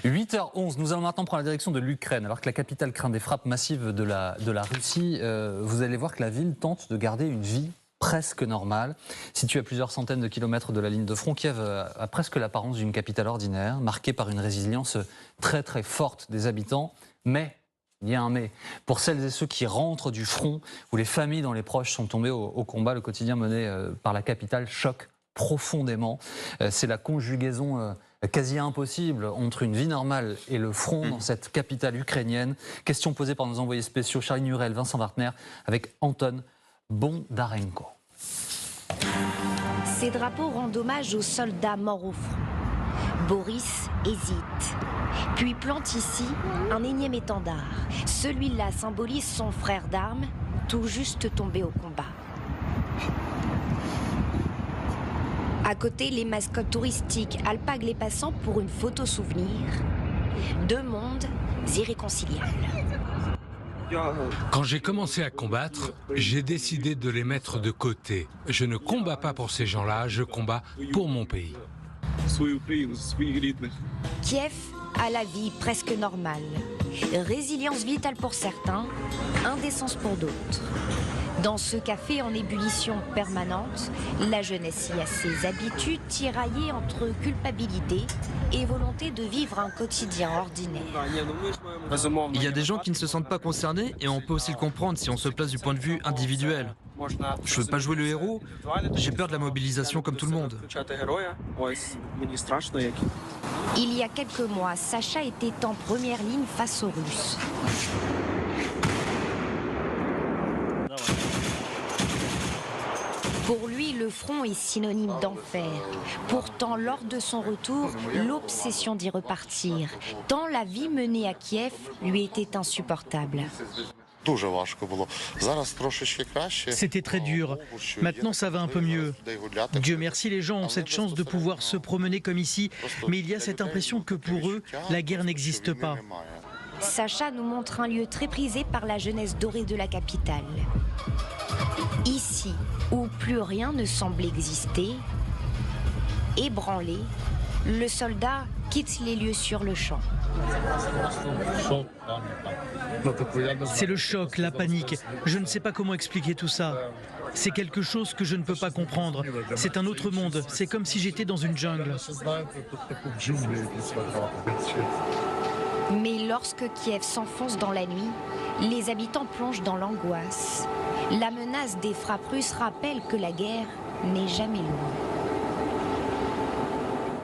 8h11, nous allons maintenant prendre la direction de l'Ukraine. Alors que la capitale craint des frappes massives de la Russie, vous allez voir que la ville tente de garder une vie presque normale. Située à plusieurs centaines de kilomètres de la ligne de front, Kiev a presque l'apparence d'une capitale ordinaire, marquée par une résilience très très forte des habitants. Mais, il y a un mais, pour celles et ceux qui rentrent du front, où les familles dont les proches sont tombés au combat, le quotidien mené par la capitale choque profondément. C'est la conjugaison quasi impossible entre une vie normale et le front dans cette capitale ukrainienne. Question posée par nos envoyés spéciaux Charline Hurel, Vincent Wartner, avec Anton Bondarenko. Ces drapeaux rendent hommage aux soldats morts au front. Boris hésite, puis plante ici un énième étendard. Celui-là symbolise son frère d'armes, tout juste tombé au combat. À côté, les mascottes touristiques alpaguent les passants pour une photo souvenir. Deux mondes irréconciliables. Quand j'ai commencé à combattre, j'ai décidé de les mettre de côté. Je ne combats pas pour ces gens-là, je combats pour mon pays. Kiev a la vie presque normale. Résilience vitale pour certains, indécence pour d'autres. Dans ce café en ébullition permanente, la jeunesse y a ses habitudes tiraillées entre culpabilité et volonté de vivre un quotidien ordinaire. Il y a des gens qui ne se sentent pas concernés et on peut aussi le comprendre si on se place du point de vue individuel. Je veux pas jouer le héros, j'ai peur de la mobilisation comme tout le monde. Il y a quelques mois, Sacha était en première ligne face aux Russes. Pour lui, le front est synonyme d'enfer. Pourtant, lors de son retour, l'obsession d'y repartir, tant la vie menée à Kiev lui était insupportable. C'était très dur. Maintenant, ça va un peu mieux. Dieu merci, les gens ont cette chance de pouvoir se promener comme ici, mais il y a cette impression que pour eux, la guerre n'existe pas. Sacha nous montre un lieu très prisé par la jeunesse dorée de la capitale. Ici, où plus rien ne semble exister, ébranlé, le soldat quitte les lieux sur le champ. C'est le choc, la panique. Je ne sais pas comment expliquer tout ça. C'est quelque chose que je ne peux pas comprendre. C'est un autre monde. C'est comme si j'étais dans une jungle. Mais lorsque Kiev s'enfonce dans la nuit, les habitants plongent dans l'angoisse. La menace des frappes russes rappelle que la guerre n'est jamais loin.